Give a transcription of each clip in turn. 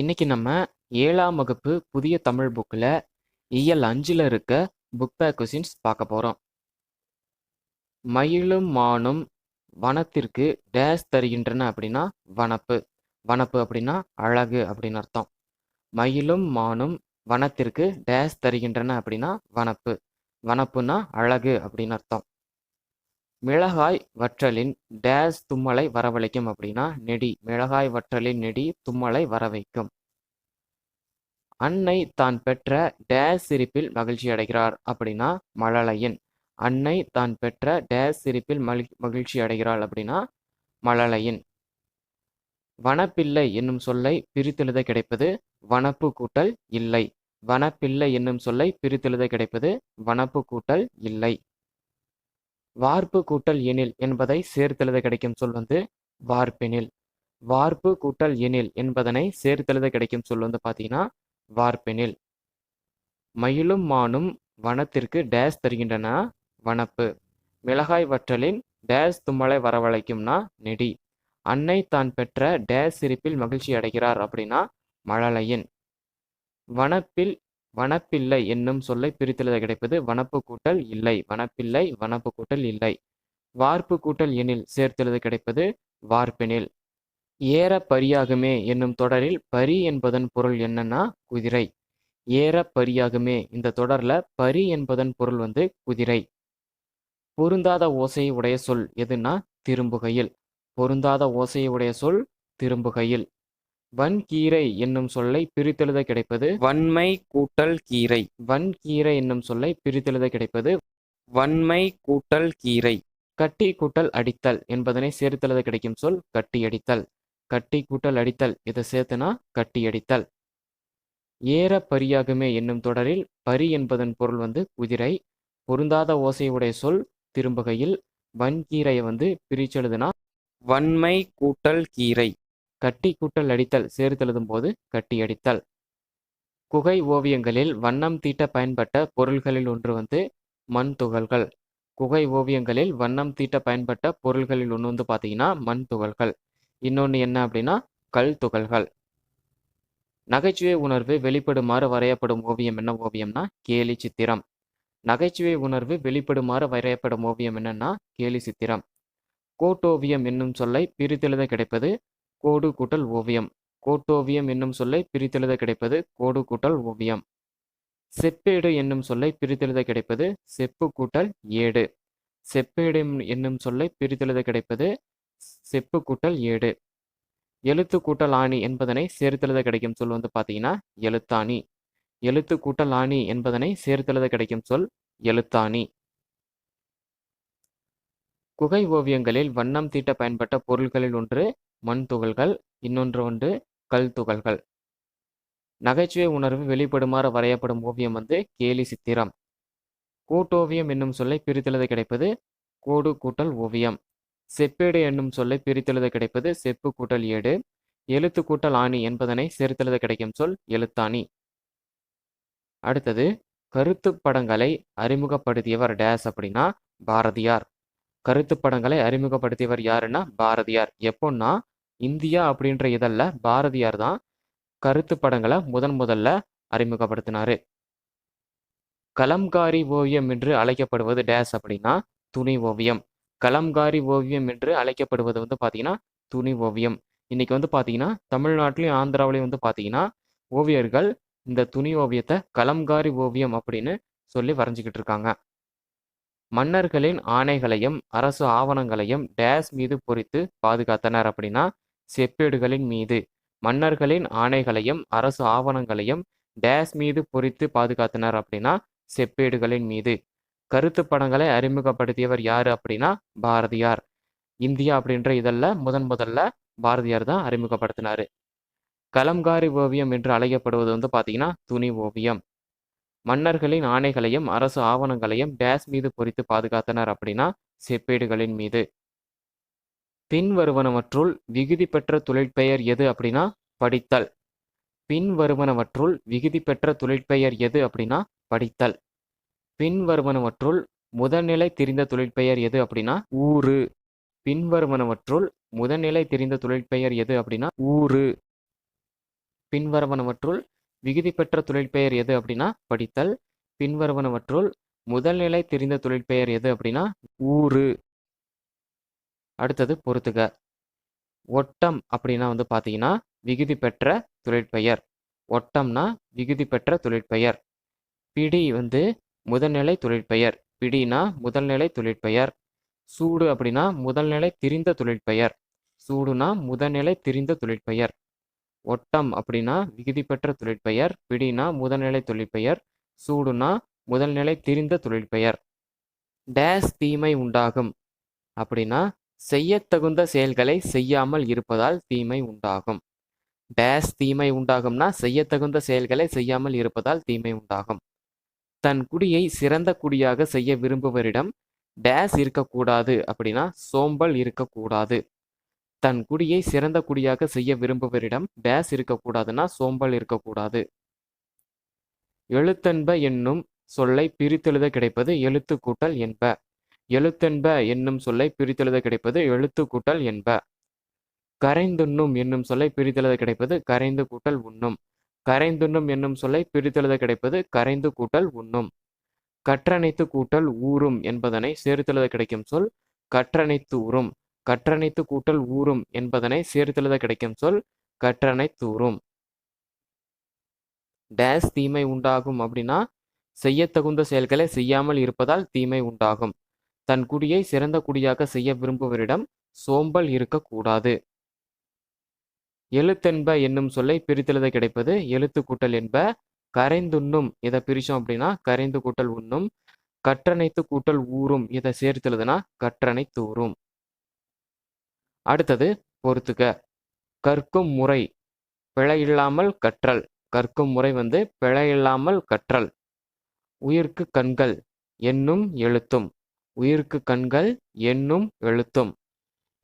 இன்னைக்கு நம்ம 7ஆம் வகுப்பு புதிய தமிழ் புக்கில் இயல் 5ல் இருக்க புக் பேக் கொஸ்டின்ஸ் பார்க்க போகிறோம். மயிலும் மானும் வனத்திற்கு டேஸ் தருகின்றன அப்படின்னா வனப்பு. வனப்பு அப்படின்னா அழகு அப்படின்னு அர்த்தம். மயிலும் மானும் வனத்திற்கு டேஸ் தருகின்றன அப்படின்னா வனப்பு. வனப்புனா அழகு அப்படின்னு அர்த்தம். மிளகாய் வற்றலின் டேஸ் தும்மலை வரவழைக்கும் அப்படின்னா நெடி. மிளகாய் வற்றலின் நெடி தும்மலை வரவைக்கும். அன்னை தான் பெற்ற டேஸ் சிரிப்பில் மகிழ்ச்சி அடைகிறார் அப்படின்னா மழலையின். அன்னை தான் பெற்ற டேஸ் சிரிப்பில் மகிழ்ச்சி அடைகிறாள் அப்படின்னா மழலையின். வனப்பில்லை என்னும் சொல்லை பிரித்தெழுத கிடைப்பது வனப்பு கூட்டல் இல்லை. வனப்பில்லை என்னும் சொல்லை பிரித்தெழுத கிடைப்பது வனப்பு கூட்டல் இல்லை. வார்ப்பு கூட்டல் எனில் என்பதை சேர்த்தெழுத கிடைக்கும் சொல் வார்ப்பெனில். வார்ப்பு கூட்டல் எனில் என்பதனை சேர்த்தெழுத கிடைக்கும் சொல் பார்த்தீங்கன்னா வார்ப்பெனில். மயிலும் மானும் வனத்திற்கு டேஸ் தருகின்றன வனப்பு. மிளகாய் வற்றலின் டேஸ் தும்மலை வரவழைக்கும்னா நெடி. அன்னை தான் பெற்ற டேஸ் சிரிப்பில் மகிழ்ச்சி அடைகிறார் அப்படின்னா மழலையின். வனப்பில்லை என்னும் சொல்லை பிரித்தெழுத கிடைப்பது வனப்பு கூட்டல் இல்லை. வனப்பில்லை வனப்பு கூட்டல் இல்லை. வார்ப்பு கூட்டல் எனில் சேர்த்தெழுத கிடைப்பது வார்ப்பெனில். ஏற பரியாகுமே என்னும் தொடரில் பரி என்பதன் பொருள் என்னன்னா குதிரை. ஏற பரியாகுமே இந்த தொடர்ல பரி என்பதன் பொருள் குதிரை. பொருந்தாத ஓசையை உடைய சொல் எதுனா திரும்புகையில். பொருந்தாத ஓசையை உடைய சொல் திரும்புகையில். வன்கீரை என்னும் சொல்லை பிரித்தெழுத கிடைப்பது வன்மை கூட்டல் கீரை. வன்கீரை என்னும் சொல்லை பிரித்தெழுத கிடைப்பது வன்மை கூட்டல் கீரை. கட்டி கூட்டல் அடித்தல் என்பதனை சேர்த்தெழுத கிடைக்கும் சொல் கட்டி அடித்தல். கட்டி கூட்டல் அடித்தல் இதை சேர்த்துனா கட்டி அடித்தல். ஏற பரியாகுமே என்னும் தொடரில் பரி என்பதன் பொருள் குதிரை. பொருந்தாத ஓசையுடைய சொல் திரும்புகையில். வன்கீரையை பிரிச்செழுதுனா வன்மை கூட்டல் கீரை. கட்டி கூட்டல் அடித்தல் சேர்த்தெழுதும் போது கட்டி அடித்தல். குகை ஓவியங்களில் வண்ணம் தீட்ட பயன்பட்ட பொருள்களில் ஒன்று மண் துகள்கள். குகை ஓவியங்களில் வண்ணம் தீட்ட பயன்பட்ட பொருள்களில் ஒன்று பார்த்தீங்கன்னா மண் துகள்கள். இன்னொன்று என்ன அப்படின்னா கல் துகள்கள். நகைச்சுவை உணர்வு வெளிப்படுமாறு வரையப்படும் ஓவியம் என்ன ஓவியம்னா கேலி சித்திரம். நகைச்சுவை உணர்வு வெளிப்படுமாறு வரையப்படும் ஓவியம் என்னன்னா கேலி சித்திரம். கோட்டோவியம் என்னும் சொல்லை பிரித்தெழுத கிடைப்பது கோடு கூட்டல் ஓவியம். கோட்டோவியம் என்னும் சொல்லை பிரித்தெழுத கிடைப்பது கோடு கூட்டல் ஓவியம். செப்பேடு என்னும் சொல்லை பிரித்தெழுத கிடைப்பது செப்பு கூட்டல் ஏடு. செப்பேடு என்னும் சொல்லை பிரித்தெழுத கிடைப்பது செப்பு கூட்டல் ஏடு. எழுத்து கூட்டல் ஆணி என்பதனை சேர்த்தெழுத கிடைக்கும் சொல் பார்த்தீங்கன்னா எழுத்தாணி. எழுத்து கூட்டல் ஆணி என்பதனை சேர்த்தெழுத கிடைக்கும் சொல் எழுத்தாணி. குகை ஓவியங்களில் வண்ணம் தீட்ட பயன்பட்ட பொருள்களில் ஒன்று மண் துகள்கள். இன்னொன்று கல் துகள்கள். நகைச்சுவை உணர்வு வெளிப்படுமாறு வரையப்படும் ஓவியம் கேலி சித்திரம். கூட்டோவியம் என்னும் சொல்லை பிரித்தெழுத கிடைப்பது கோடு கூட்டல் ஓவியம். செப்பேடு என்னும் சொல்லை பிரித்தெழுத கிடைப்பது செப்பு கூட்டல் ஏடு. எழுத்து கூட்டல் ஆணி என்பதனை சேர்த்தெழுத கிடைக்கும் சொல் எழுத்தாணி. அடுத்தது கருத்து படங்களை அறிமுகப்படுத்தியவர் டேஸ் அப்படின்னா பாரதியார். கருத்து படங்களை அறிமுகப்படுத்தியவர் யாருன்னா பாரதியார். எப்போன்னா இந்தியா அப்படின்ற இதழ்ல பாரதியார் தான் கருத்து படங்களை முதல்ல அறிமுகப்படுத்தினாரு. கலம்காரி ஓவியம் என்று அழைக்கப்படுவது டேஸ் அப்படின்னா துணி ஓவியம். கலம்காரி ஓவியம் என்று அழைக்கப்படுவது பார்த்தீங்கன்னா துணி ஓவியம். இன்னைக்கு பார்த்தீங்கன்னா தமிழ்நாட்டிலையும் ஆந்திராவிலையும் பார்த்தீங்கன்னா ஓவியர்கள் இந்த துணி ஓவியத்தை கலம்காரி ஓவியம் அப்படின்னு சொல்லி வரைஞ்சிக்கிட்டு இருக்காங்க. மன்னர்களின் ஆணைகளையும் அரசு ஆவணங்களையும் டேஸ் மீது பொறித்து பாதுகாத்தனர் அப்படின்னா செப்பேடுகளின் மீது. மன்னர்களின் ஆணைகளையும் அரசு ஆவணங்களையும் டேஸ் மீது பொறித்து பாதுகாத்தனர் அப்படின்னா செப்பேடுகளின் மீது. கருத்து படங்களை அறிமுகப்படுத்தியவர் யாரு அப்படின்னா பாரதியார். இந்தியா அப்படின்ற இதழ்ல முதல்ல பாரதியார் தான் அறிமுகப்படுத்தினாரு. கலம்காரி ஓவியம் என்று அழைக்கப்படுவது பார்த்தீங்கன்னா துணி ஓவியம். மன்னர்களின் ஆணைகளையும் அரசு ஆவணங்களையும் டேஸ் மீது பொறித்து பாதுகாத்தனர் அப்படின்னா செப்பேடுகளின் மீது. பின்வருவனவற்றுள் விகுதி பெற்ற தொழிற்பெயர் எது அப்படின்னா படித்தல். பின்வருவனவற்றுள் விகுதி பெற்ற தொழிற்பெயர் எது அப்படின்னா படித்தல். பின்வருவனவற்றுள் முதல்நிலை தெரிந்த தொழிற்பெயர் எது அப்படின்னா ஊரு. பின்வருவனவற்றுள் முதல்நிலை தெரிந்த தொழிற்பெயர் எது அப்படின்னா ஊரு. பின்வருவனவற்றுள் விகுதி பெற்ற தொழிற்பெயர் எது அப்படின்னா படித்தல். பின்வருவனவற்றுள் முதல்நிலை தெரிந்த தொழிற்பெயர் எது அப்படின்னா ஊறு. அடுத்தது பொறுத்துக. ஒட்டம் அப்படின்னா பார்த்தீங்கன்னா விகுதி பெற்ற தொழிற்பெயர். ஒட்டம்னா விகுதி பெற்ற தொழிற்பெயர். பிடி முதல்நிலை தொழிற்பெயர். பிடினா முதல்நிலை தொழிற்பெயர். சூடு அப்படின்னா முதல்நிலை திரிந்த தொழிற்பெயர். சூடுனா முதல்நிலை திரிந்த தொழிற்பெயர். ஒட்டம் அப்படின்னா விகுதி பெற்ற தொழிற்பெயர். பிடினா முதல்நிலை தொழிற்பெயர். சூடுனா முதல்நிலை திரிந்த தொழிற்பெயர். டேஸ் தீமை உண்டாகும் அப்படின்னா செய்யத்தகுந்த செயல்களை செய்யாமல் இருப்பதால் தீமை உண்டாகும். டேஸ் தீமை உண்டாகும்னா செய்யத்தகுந்த செயல்களை செய்யாமல் இருப்பதால் தீமை உண்டாகும். தன் குடியை சிறந்த குடியாக செய்ய விரும்புவரிடம் டேஸ் இருக்கக்கூடாது அப்படின்னா சோம்பல் இருக்கக்கூடாது. தன் குடியை சிறந்த குடியாக செய்ய விரும்புவரிடம் டேஸ் இருக்கக்கூடாதுன்னா சோம்பல் இருக்கக்கூடாது. எழுத்தென்ப என்னும் சொல்லை பிரித்தெழுத கிடைப்பது எழுத்து கூட்டல் என்ப. எழுத்தென்ப என்னும் சொல்லை பிரித்தெழுத கிடைப்பது எழுத்து கூட்டல் என்ப. கரைந்துண்ணும் என்னும் சொல்லை பிரித்தெழுத கிடைப்பது கரைந்து கூட்டல் உண்ணும். கரைந்துண்ணும் என்னும் சொல்லை பிரித்தெழுத கிடைப்பது கரைந்து கூட்டல் உண்ணும். கற்றனைத்து கூட்டல் ஊறும் என்பதனை சேர்த்தெழுத கிடைக்கும் சொல் கற்றனைத்து ஊறும். கற்றனைத்து கூட்டல் ஊறும் என்பதனை சேர்த்தெழுத கிடைக்கும் சொல் கற்றனைத்தூறும். டேஸ் தீமை உண்டாகும் அப்படின்னா செய்யத்தகுந்த செயல்களை செய்யாமல் இருப்பதால் தீமை உண்டாகும். தன் குடியை சிறந்த குடியாக செய்ய விரும்புவரிடம் சோம்பல் இருக்கக்கூடாது. எழுத்தென்ப என்னும் சொல்லை பிரித்தெழுத கிடைப்பது எழுத்து கூட்டல் என்ப. கரைந்துண்ணும் இதை பிரிச்சோம் அப்படின்னா கரைந்து கூட்டல் உண்ணும். கற்றனைத்து கூட்டல் ஊறும் இதை சேர்த்தெழுதுனா கற்றனைத்தூறும். அடுத்தது பொறுத்துக. கற்கும் முறை பிழையில்லாமல் கற்றல். கற்கும் முறை பிழையில்லாமல் கற்றல். உயிர்க்கு கண்கள் என்னும் எழுத்தும். உயிர்க்கு கண்கள் என்னும் எழுத்தும்.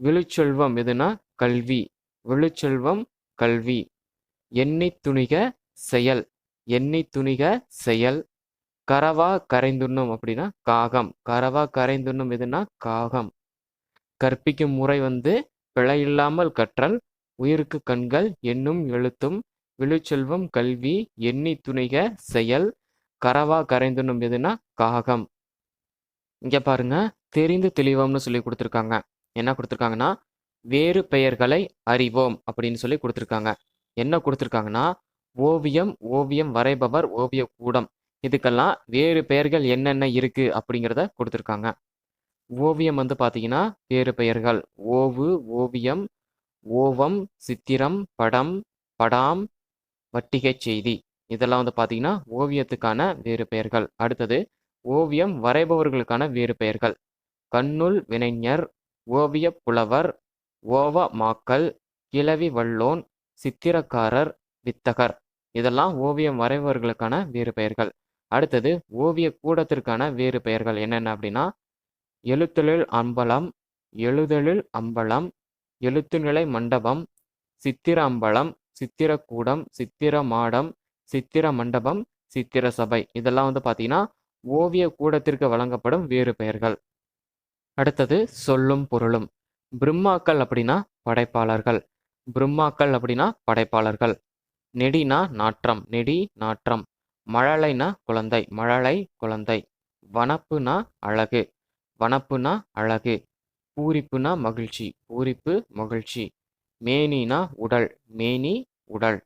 விழுச்செல்வம் எதுனா கல்வி. விழுச்செல்வம் கல்வி. எண்ணி துணிக செயல். எண்ணி துணிக செயல். கரவா கரைந்துண்ணும் அப்படின்னா காகம். கரவா கரைந்துண்ணும் எதுனா காகம். கற்பிக்கும் முறை பிழையில்லாமல் கற்றல். உயிருக்கு கண்கள் என்னும் எழுத்தும். விழுச்செல்வம் கல்வி. எண்ணி துணிக செயல். கரவா கரைந்துண்ணும் எதுனா காகம். இங்க பாருங்க, தெரிந்து தெளிவோம்னு சொல்லி கொடுத்துருக்காங்க. என்ன கொடுத்துருக்காங்கன்னா வேறு பெயர்களை அறிவோம் அப்படின்னு சொல்லி கொடுத்துருக்காங்க. என்ன கொடுத்துருக்காங்கன்னா ஓவியம், ஓவியம் வரைபவர், ஓவிய கூடம், இதுக்கெல்லாம் வேறு பெயர்கள் என்னென்ன இருக்கு அப்படிங்கிறத கொடுத்துருக்காங்க. ஓவியம் பார்த்தீங்கன்னா வேறு பெயர்கள் ஓவு, ஓவியம், ஓவம், சித்திரம், படம், படாம், வட்டிகை செய்தி, இதெல்லாம் பார்த்தீங்கன்னா ஓவியத்துக்கான வேறு பெயர்கள். அடுத்தது ஓவியம் வரைபவர்களுக்கான வேறு பெயர்கள் கண்ணுள் வினைஞர், ஓவிய புலவர், ஓவ மாக்கல், கிளவி வல்லோன், சித்திரக்காரர், வித்தகர், இதெல்லாம் ஓவியம் வரைபவர்களுக்கான வேறு பெயர்கள். அடுத்தது ஓவிய கூடத்திற்கான வேறு பெயர்கள் என்னென்ன அப்படின்னா எழுத்தெழில் அம்பலம், எழுதெழில் அம்பலம், எழுத்துநிலை மண்டபம், சித்திர அம்பலம், சித்திரக்கூடம், சித்திர மாடம், சித்திர மண்டபம், சித்திர சபை, இதெல்லாம் பார்த்தீங்கன்னா ஓவிய கூடத்திற்கு வழங்கப்படும் வேறு பெயர்கள். அடுத்தது சொல்லும் பொருளும். பிரம்மாக்கள் அப்படின்னா படைப்பாளர்கள். பிரம்மாக்கள் அப்படின்னா படைப்பாளர்கள். நெடினா நாற்றம். நெடி நாற்றம். மழலைனா குழந்தை. மழலை குழந்தை. வனப்புனா அழகு. வனப்புனா அழகு. பூரிப்புனா மகிழ்ச்சி. பூரிப்பு மகிழ்ச்சி. மேனினா உடல். மேனி உடல்.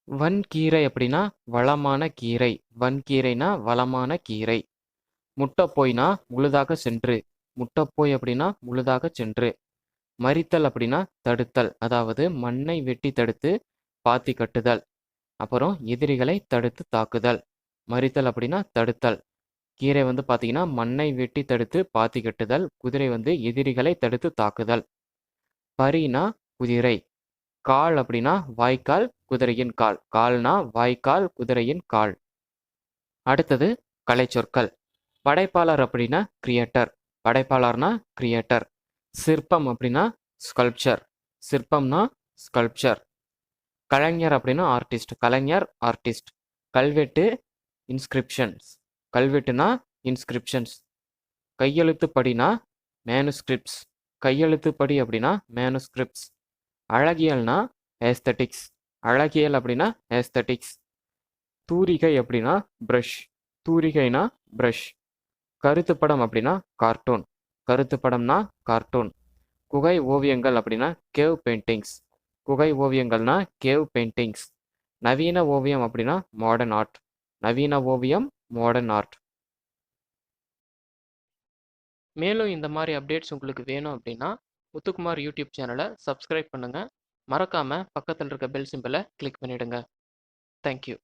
வன்கீரை அப்படின்னா வளமான கீரை. வன்கீரைனா வளமான கீரை. முட்டப்போய்னா முழுதாக சென்று. முட்டப்போய் அப்படின்னா முழுதாக சென்று. மறித்தல் அப்படின்னா தடுத்தல், அதாவது மண்ணை வெட்டி தடுத்து பாத்தி கட்டுதல். அப்புறம் எதிரிகளை தடுத்து தாக்குதல். மறித்தல் அப்படின்னா தடுத்தல். கீரை பார்த்தீங்கன்னா மண்ணை வெட்டி தடுத்து பாத்தி கட்டுதல். குதிரை எதிரிகளை தடுத்து தாக்குதல். பரினா குதிரை. கால் அப்படின்னா வாய்க்கால், குதிரையின் கால். கால்னா வாய்க்கால், குதிரையின் கால். அடுத்தது கலைச்சொற்கள். படைப்பாளர் அப்படின்னா கிரியேட்டர். படைப்பாளர்னா கிரியேட்டர். சிற்பம் அப்படின்னா ஸ்கல்ப்சர். சிற்பம்னா ஸ்கல்ப்சர். கலைஞர் அப்படின்னா ஆர்டிஸ்ட். கலைஞர் ஆர்டிஸ்ட். கல்வெட்டு இன்ஸ்கிரிப்ஷன்ஸ். கல்வெட்டுனா இன்ஸ்கிரிப்ஷன்ஸ். கையெழுத்துப்படினா மேனுஸ்கிரிப்ட்ஸ். கையெழுத்துப்படி அப்படின்னா மேனுஸ்கிரிப்ட்ஸ். அழகியல்னா ஏஸ்தட்டிக்ஸ். அழகியல் அப்படின்னா ஏஸ்தட்டிக்ஸ். தூரிகை அப்படின்னா ப்ரஷ். தூரிகைனா ப்ரஷ். கருத்துப்படம் அப்படின்னா கார்ட்டூன். கருத்துப்படம்னா கார்ட்டூன். குகை ஓவியங்கள் அப்படின்னா கேவ் பெயிண்டிங்ஸ். குகை ஓவியங்கள்னா கேவ் பெயிண்டிங்ஸ். நவீன ஓவியம் அப்படின்னா மாடர்ன் ஆர்ட். நவீன ஓவியம் மாடர்ன் ஆர்ட். மேலும் இந்த மாதிரி அப்டேட்ஸ் உங்களுக்கு வேணும் அப்படின்னா முத்துக்குமார் யூடியூப் சேனலை சப்ஸ்கிரைப் பண்ணுங்கள். மறக்காமல் பக்கத்தில் இருக்க பெல் சிம்பிளை கிளிக் பண்ணிவிடுங்க. தேங்க்யூ.